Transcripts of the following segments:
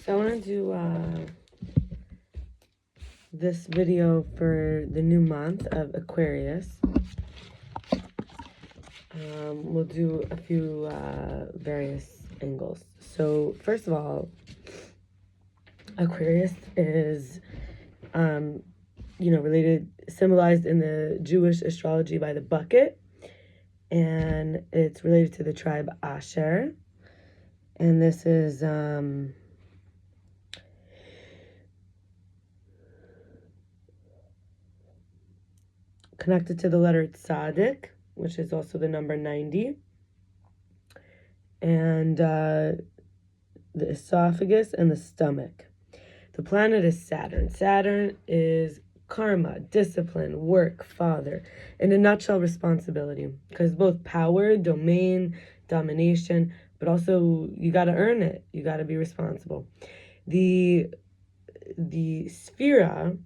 So I want to do this video for the new month of Aquarius. We'll do a few various angles. So first of all, Aquarius is, related, symbolized in the Jewish astrology by the bucket, and it's related to the tribe Asher. And this is connected to the letter Tzadik, which is also the number 90, and the esophagus and the stomach. The planet is Saturn. Saturn is karma, discipline, work, father. In a nutshell, responsibility. Because both power, domain, domination, but also you got to earn it. You got to be responsible. The Sphira,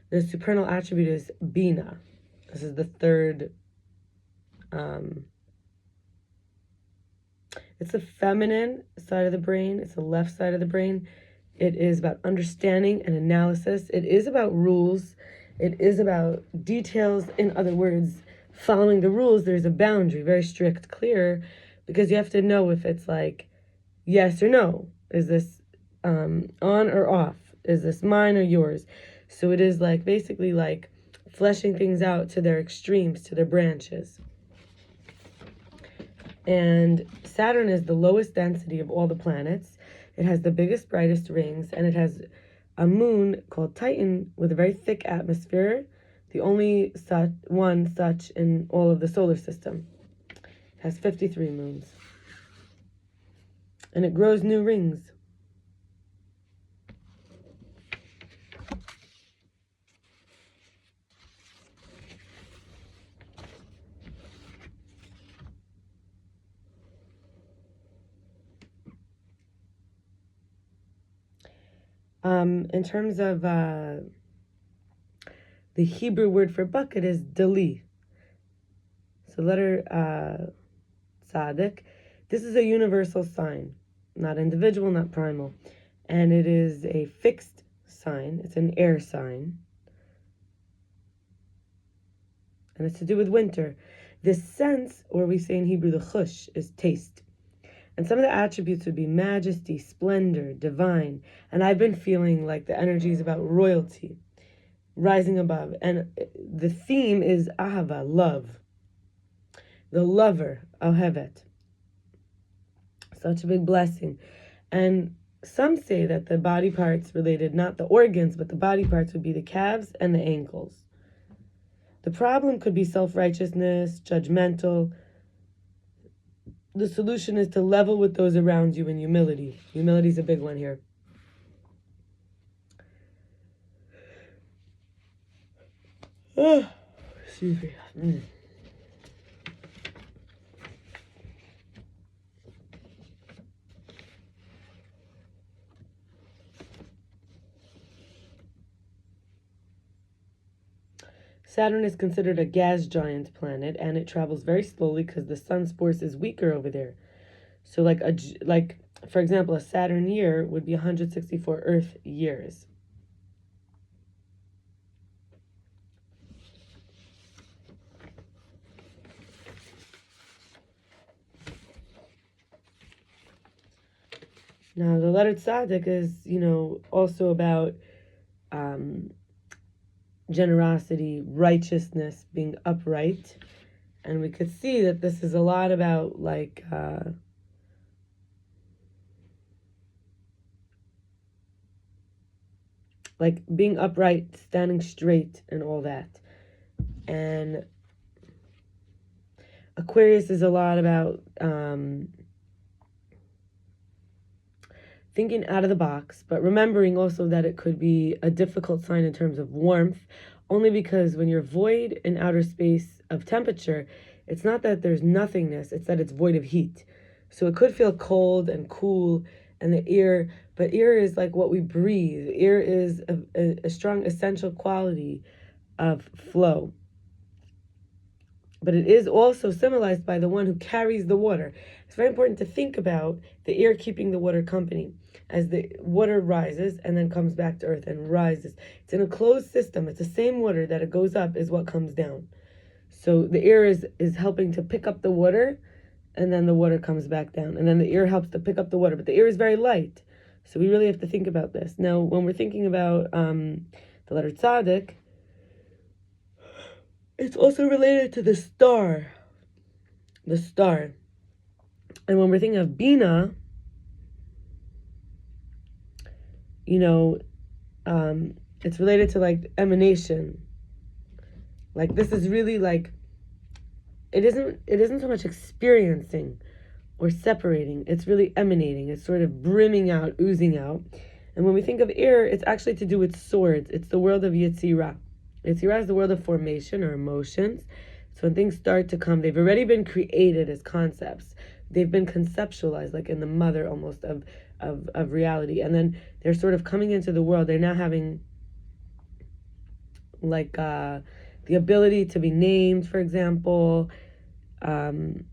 the supernal attribute is Bina. This is the third. It's the feminine side of the brain. It's the left side of the brain. It is about understanding and analysis. It is about rules. It is about details. In other words, following the rules, there's a boundary, very strict, clear, because you have to know if it's like yes or no. Is this on or off? Is this mine or yours? So it is like basically like fleshing things out to their extremes, to their branches. And Saturn is the lowest density of all the planets. It has the biggest, brightest rings, and it has a moon called Titan with a very thick atmosphere, the only one such in all of the solar system. It has 53 moons. And it grows new rings. In terms of the Hebrew word for bucket is dali. So letter Tzadik. This is a universal sign, not individual, not primal. And it is a fixed sign. It's an air sign. And it's to do with winter. This sense, or we say in Hebrew, the chush, is taste. And some of the attributes would be majesty, splendor, divine. And I've been feeling like the energy is about royalty, rising above. And the theme is ahava, love. The lover, ohevet. Such a big blessing. And some say that the body parts related, not the organs, but the body parts would be the calves and the ankles. The problem could be self-righteousness, judgmental. The solution is to level with those around you in humility. Humility is a big one here. Excuse me. Saturn is considered a gas giant planet, and it travels very slowly because the sun's force is weaker over there. So like for example, a Saturn year would be 164 Earth years. Now, the letter Tzadik is, also about generosity, righteousness, being upright. And we could see that this is a lot about like being upright, standing straight, and all that. And Aquarius is a lot about thinking out of the box, but remembering also that it could be a difficult sign in terms of warmth, only because when you're void in outer space of temperature, it's not that there's nothingness, it's that it's void of heat. So it could feel cold and cool, and the air, but air is like what we breathe. Air is a strong essential quality of flow. but it is also symbolized by the one who carries the water. It's very important to think about the air keeping the water company as the water rises and then comes back to earth and rises. It's in a closed system. It's the same water that it goes up is what comes down. So the air is helping to pick up the water, and then the water comes back down. And then the air helps to pick up the water. But the air is very light. So we really have to think about this. Now, when we're thinking about the letter Tzaddik, it's also related to the star. The star. And when we're thinking of Bina, it's related to like emanation. Like this is really like it isn't so much experiencing or separating. It's really emanating. It's sort of brimming out, oozing out. And when we think of air, it's actually to do with swords. It's the world of Yetzirah. Yetzirah is the world of formation or emotions. So when things start to come, they've already been created as concepts. They've been conceptualized, like in the mother almost of reality. And then they're sort of coming into the world. They're now having like the ability to be named, for example. The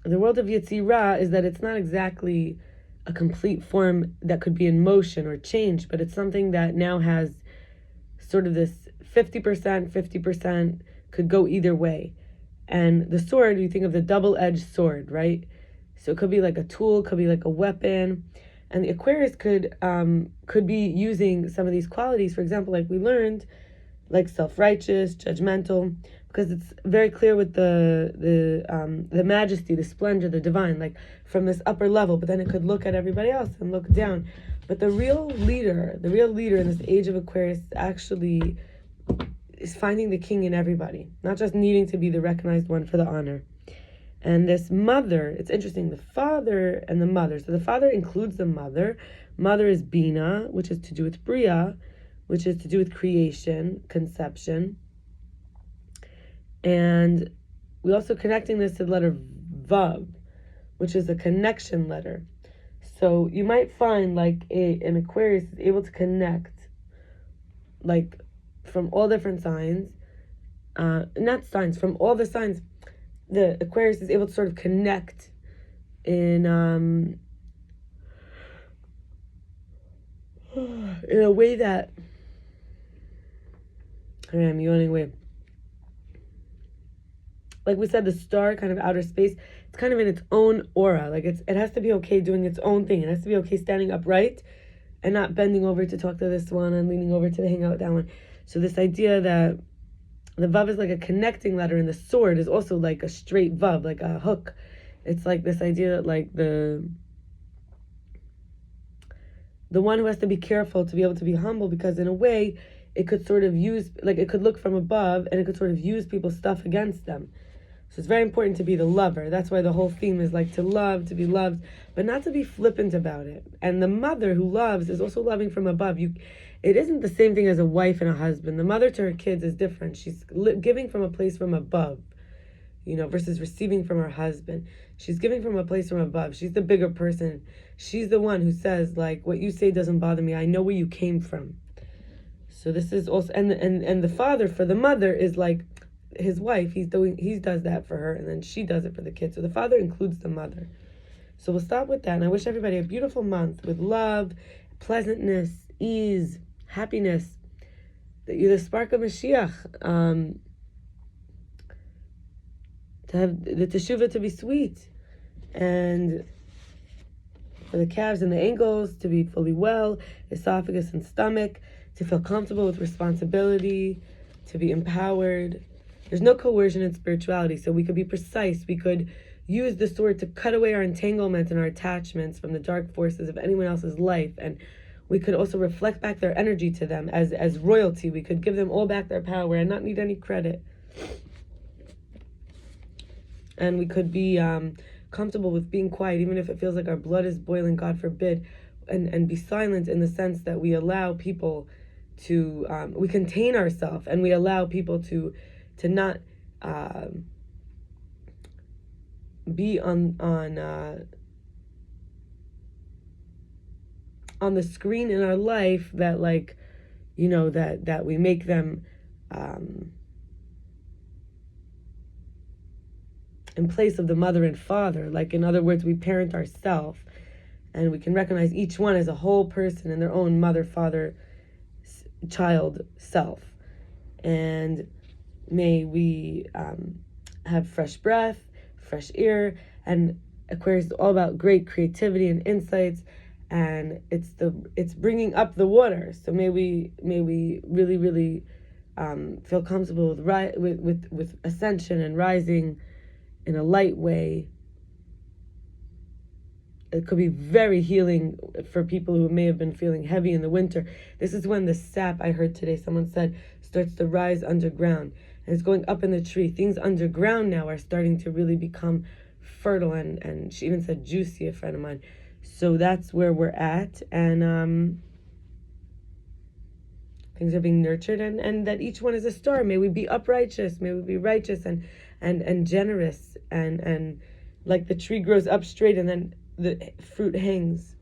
world of Yetzirah is that it's not exactly a complete form that could be in motion or change, but it's something that now has sort of this 50%, could go either way. And the sword, you think of the double-edged sword, right? So it could be like a tool, could be like a weapon. And the Aquarius could be using some of these qualities, for example, like we learned, like self-righteous, judgmental, because it's very clear with the majesty, the splendor, the divine, like from this upper level. But then it could look at everybody else and look down. But the real leader in this age of Aquarius actually is finding the king in everybody, not just needing to be the recognized one for the honor. And this mother, it's interesting, the father and the mother. So the father includes the mother. Mother is Bina, which is to do with Bria, which is to do with creation, conception. And we also connecting this to the letter Vav, which is a connection letter. So you might find like an Aquarius is able to connect like from all different signs, not signs, from all the signs. The Aquarius is able to sort of connect in a way that I'm yawning away. Like we said, the star, kind of outer space, it's kind of in its own aura. Like it has to be okay doing its own thing. It has to be okay standing upright and not bending over to talk to this one and leaning over to hang out with that one. So this idea that the Vav is like a connecting letter, and the sword is also like a straight Vav, like a hook. It's like this idea that like the one who has to be careful to be able to be humble, because in a way it could sort of use, like it could look from above and it could sort of use people's stuff against them. So it's very important to be the lover. That's why the whole theme is like to love, to be loved, but not to be flippant about it. And the mother who loves is also loving from above. It isn't the same thing as a wife and a husband. The mother to her kids is different. She's giving from a place from above, versus receiving from her husband. She's giving from a place from above. She's the bigger person. She's the one who says, like, what you say doesn't bother me. I know where you came from. So this is also, and the father for the mother is like his wife. He does that for her, and then she does it for the kids. So the father includes the mother. So we'll stop with that. And I wish everybody a beautiful month with love, pleasantness, ease, happiness, the spark of Mashiach, to have the teshuvah to be sweet, and for the calves and the ankles to be fully well, esophagus and stomach, to feel comfortable with responsibility, to be empowered. There's no coercion in spirituality, so we could be precise. We could use the sword to cut away our entanglements and our attachments from the dark forces of anyone else's life, and we could also reflect back their energy to them as royalty. We could give them all back their power and not need any credit. And we could be comfortable with being quiet, even if it feels like our blood is boiling, God forbid, and be silent in the sense that we allow people to, we contain ourselves, and we allow people to not be on the screen in our life that, like, that we make them in place of the mother and father. Like, in other words, we parent ourselves, and we can recognize each one as a whole person in their own mother, father, child self. And may we have fresh breath, fresh air, and Aquarius is all about great creativity and insights, and it's bringing up the water. So may we really, really feel comfortable with ascension and rising in a light way. It could be very healing for people who may have been feeling heavy in the winter. This is when the sap, I heard today, someone said, starts to rise underground. And it's going up in the tree. Things underground now are starting to really become fertile, and she even said juicy, a friend of mine. So that's where we're at. And things are being nurtured, and that each one is a star. May we be uprighteous. May we be righteous and generous. And like the tree grows up straight and then the fruit hangs.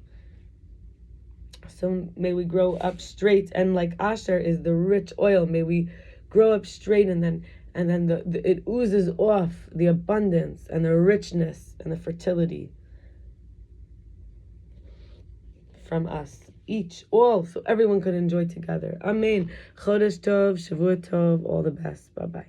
So may we grow up straight, and like Asher is the rich oil, may we grow up straight, and then it oozes off the abundance and the richness and the fertility from us, each, all, so everyone could enjoy together. Amen. Chodesh Tov, Shavua Tov, all the best. Bye-bye.